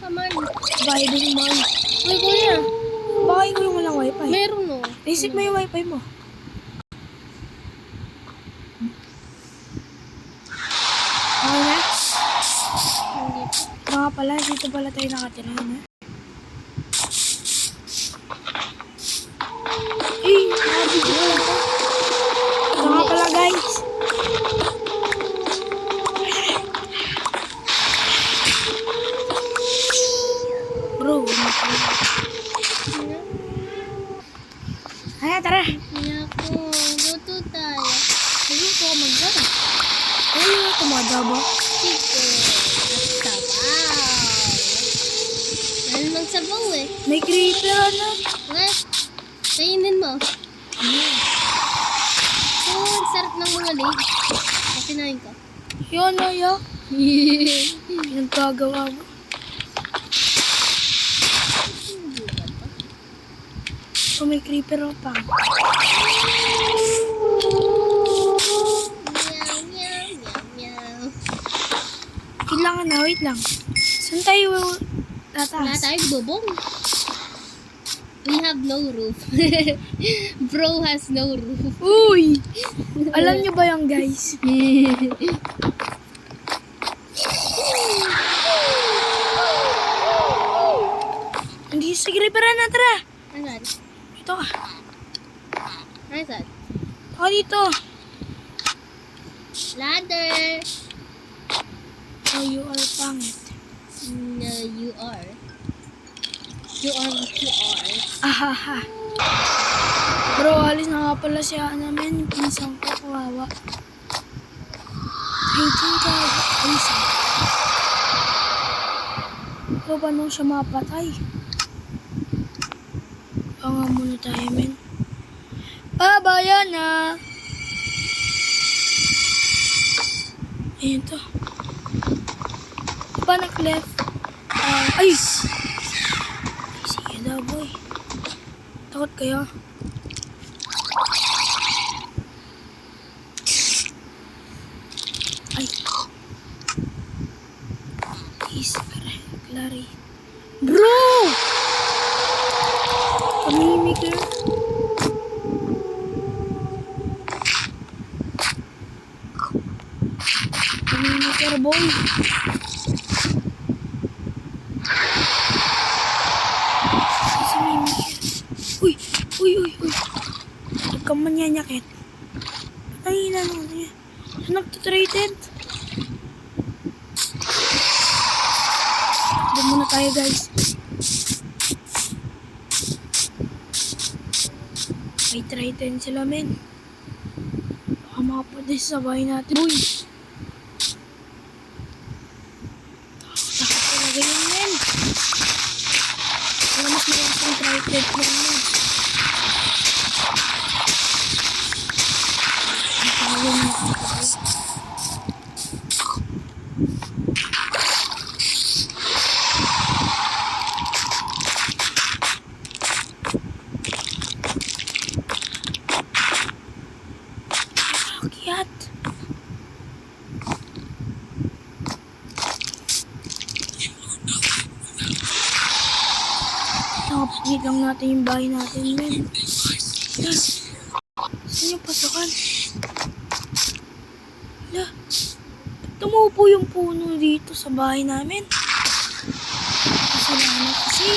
Kaman. Bahay din mo. Uy, kuya. Bahay ko yung walang wifi. Meron no. Basic mo yung wifi mo. Okay na? Hindi pa. Mga pala, dito pala tayo nakatira na. Nakabigyo ko lang pa. Ito nga pala guys. Bro, ay, tara. Naku, luto tayo. Ayun ko mag-gara. Ayun, tumada ba? Chicken. At sabaw. Ano mang sabaw eh. May creeper ano? Okay. Kainin mo. Oo, ang sarap ng mga legs. Kinain ko. Yun, yo. Yung gagawa mo. So, may creeper pa. Meow, meow, meow, meow. Kailangan na, wait lang. Saan tayo Wala tataas? tayong bubong. We have no roof. Bro has no roof. Uy! Alam nyo ba yung guys? Hindi sa creeperan na, tara. Asan? Ito ka. Asan? Ako dito. Ladder. Oh, you are pangit. No, you are. You are what you are. Ahaha. Bro, alis na nga pala siya namin. Pinsang ko, kawawa. Hating ka. Pinsang. Ito ba nung siya mapatay? Panga muna tayo, men. Bayan na. Ayan to. Diba nag-left? Ay! Sige daw, boy. Takot kayo. Ay. Please, Clary. Bro! Kamimigil. Kamimigil, boy. Uy! Huwag kang manyanyakit. Patayin na naman niya. Saan nagtatrated? Doon muna tayo, guys. May trident sila, men. Baka makapadis sa bahay natin. Uy! Takot talaga yun, men. Wala mas malakas ang trident mo, men. Ang tawag mo. Akyat. Nakapagid lang natin yung bahay natin, men. Yes. Saan yung pasukan? Hala. Ba't tumupo yung puno dito sa bahay namin? Kasalanan kasi.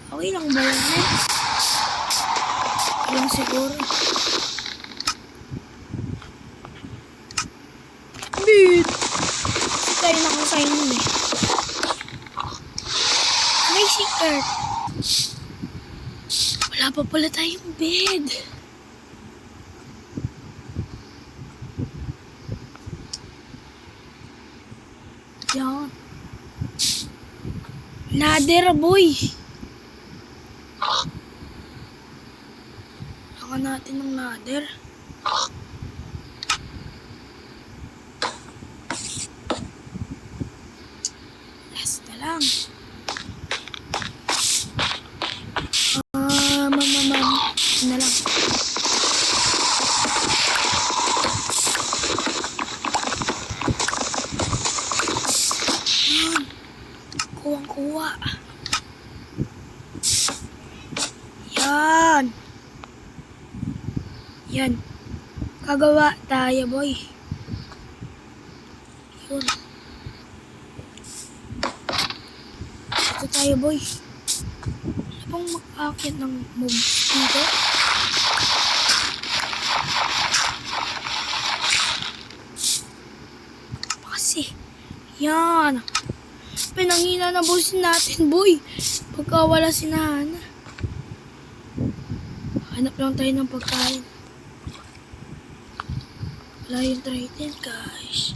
Okay lang ba yan, men? Lang siguro. Bid! Kasi tayo nakasign nun eh. May secret. Wala pa pala tayong bed. Yan. Ladder, boy. Saka natin ng ladder. Last na lang. Na lang. Yan. Kuwang-kuwa. Yan. Yan. Kagawa tayo, boy. Yun. Ito tayo, boy. Ano bang mag-akit ng moves dito? Kasi. Yan. Pinanghina na boss natin, boy. Pagka wala si Nana. Hanap lang tayo ng pagkain. Wala yung trident, guys.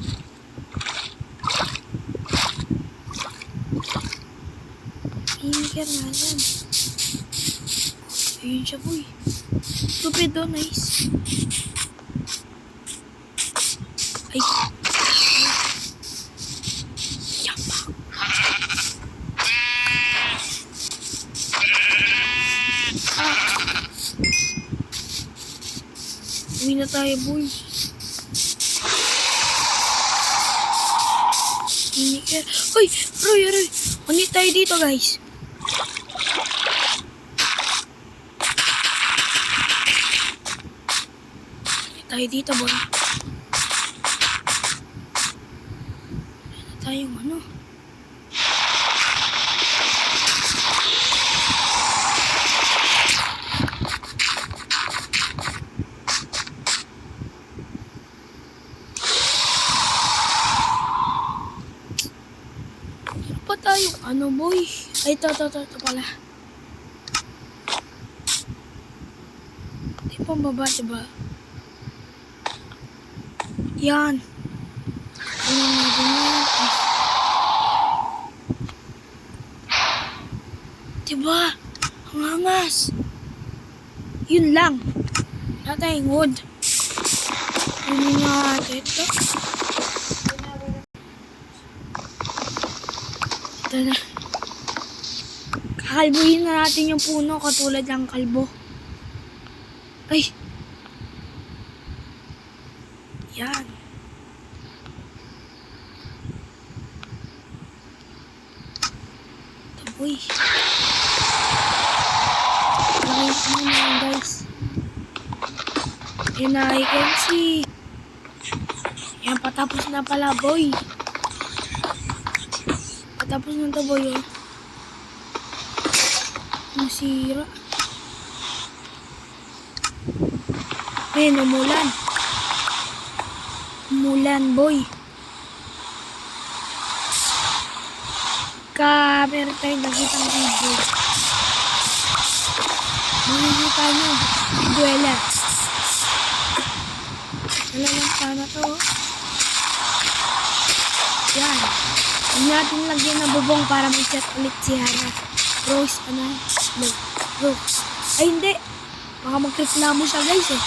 Hiniker na yan. Ayun siya, boy. Stupido, nice. Ay. Yapa. Uwi na tayo, boy. Hiniker. Uy! Roy, Roy! Hindi tayo dito, guys. Tayo dito, boy. Tayong ano? Ano pa tayo? Ano, boy? Ay, ito pala. Di pa baba, diba? Yan. Ano natin yan? Diba? Ang angas. Yun lang. Wala tayong wood. Ano nga ito? Ito na. Kakalbuhin na natin yung puno katulad ng kalbo. Ay. Yan. Taboy. Nakita mo na yan, guys. And I can see. Yan, patapos na pala, boy. Patapos na to, boy, oh. Nasira. Umulan. Umulan, boy. Meron tayong nakitang video. Makikita nyo. Dweller. Talagang sana to. Yan. Huwag natin lagyan ng bubong para mag-chat ulit si Hana. Rose, Rose. Ay, hindi. Baka magreklamo siya, guys, eh.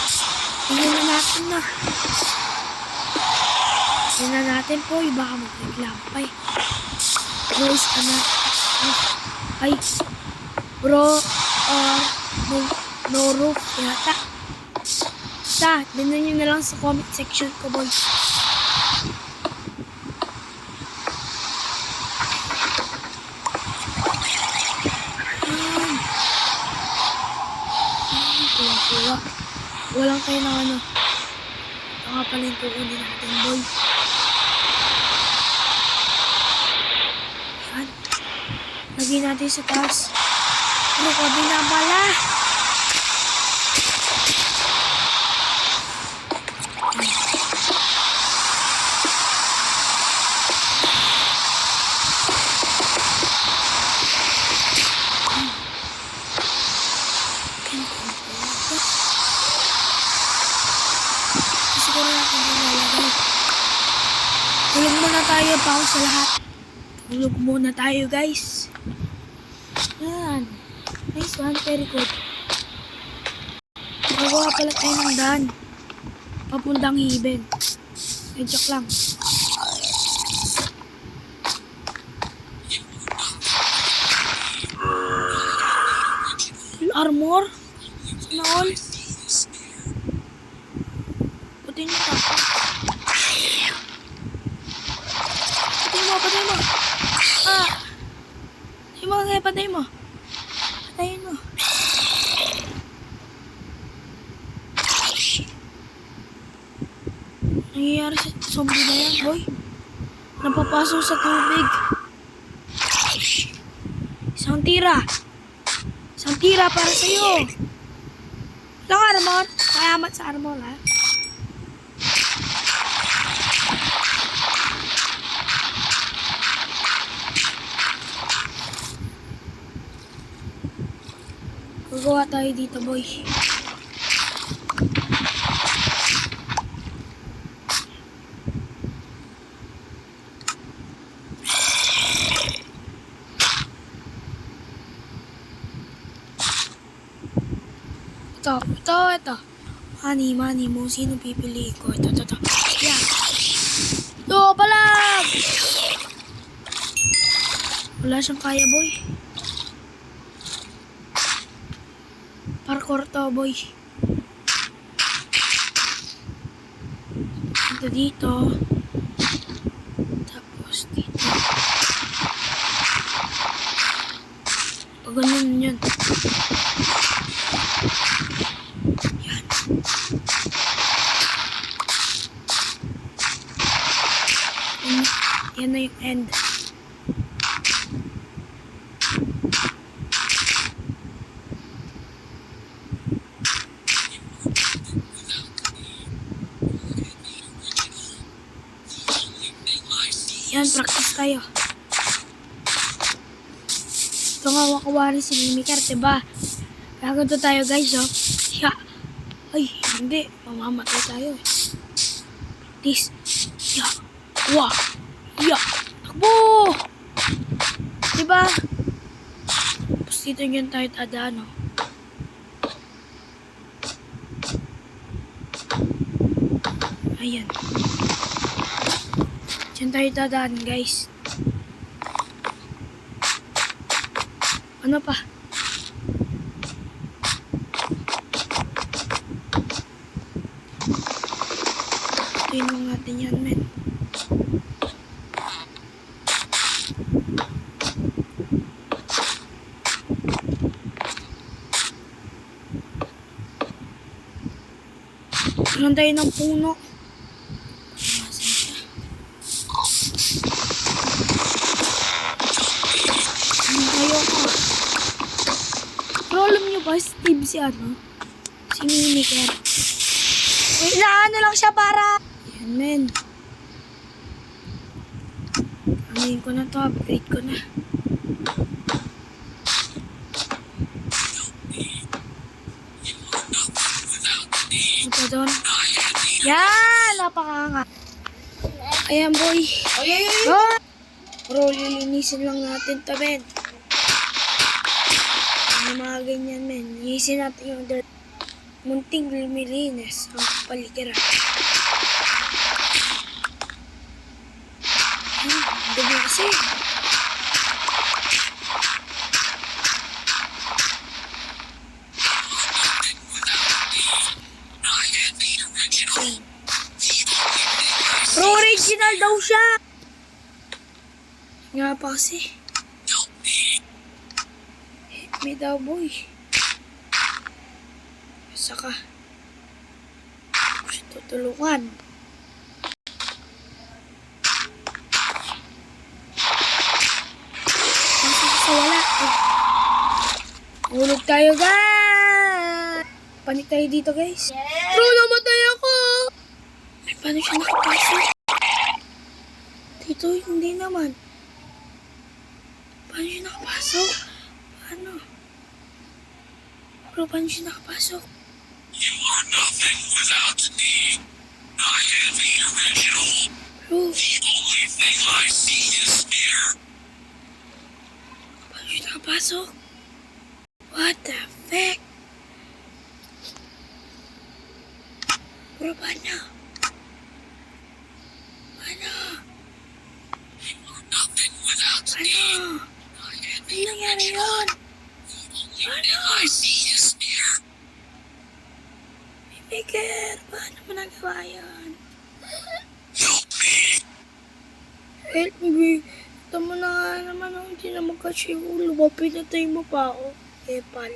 Tingnan na natin na. Tingnan natin po, baka magreklamo pa, eh. Rose, ay, bro, or no roof, yata. Tingnan nyo na lang sa comment section ko, boy. Kuha. Walang tayo ng ano. Baka pala yung kukunin natin, boy. Yan. Lagyan natin sa taas. Ano ko din na pala? Tulog muna tayo, pause sa lahat. Tulog muna tayo, guys. Yan. Nice one, very good. Magawa pala tayo ng daan. Papuntang Hiben. Eh, joke lang. Full armor? Sana all? Putin nyo tapos. Patay mo. ka. Patay mo, kaya patay mo. Patayin mo. Nangyayari sa zombie na yan, boy. Napapasok sa tubig. Isang tira. Isang tira para sa'yo. Lang armor. Kayamat sa armor, ha? Gagawa tayo dito, boy. Ito. Money mo. Sino pipiliin ko? Ito. Yan. Ito, palag! Wala siyang kaya, boy. Parkour to, boy. Ito dito. Tapos dito. Pag ganun yun. Yan. Yan na yung end. Yan, practice tayo. Ito nga wakawari si Mimiker, diba? Gaganto tayo guys, oh. Ya. Ay, hindi. Mamamatay tayo eh. Practice. Ya. Wah. Ya. Takbo! Diba? Tapos dito yun tayo tadaan, oh. Ayan. Diyan tayo dadaan, guys. Ano pa? Ituin lang natin yan, men. Karoon tayo ng puno. Pero alam nyo ba, Steve si ano? Si Mimiker. Wait na, ano lang siya para... Yan, men. Amayin ko na to, upgrade ko na. Ito doon. Yan, napakanga. Ayan, boy. Oh! Bro, lilinisin lang natin to, men. Mga ganyan, men. Iisin natin yung dirt. Munting lumilinis ang paligiran. Dumi kasi. Pro original daw siya. Nga pa kasi. May daw, boy. Saka siya tutulungan. Masok sa wala. Hulog tayo, guys. Panik tayo dito, guys. Bro, namatay ako. Ay, paano siya nakapasok? Dito, hindi naman. Paano siya nakapasok? Paano? Bro, paano siya nakapasok? You are nothing without me. I am the original. Bro, The only thing I see is fear. paano siya nakapasok? What the fuck? Bro, paano? Paano? You are nothing without me. Paano? I am Ano nangyari yun? the only thing I see is fear. Mimiker, paano mo nagawa yun? Help me. Help me. Ito mo na nga nga naman, oh, hindi naman kasi yung ulo mo. Pinatay mo pa ako. Epal.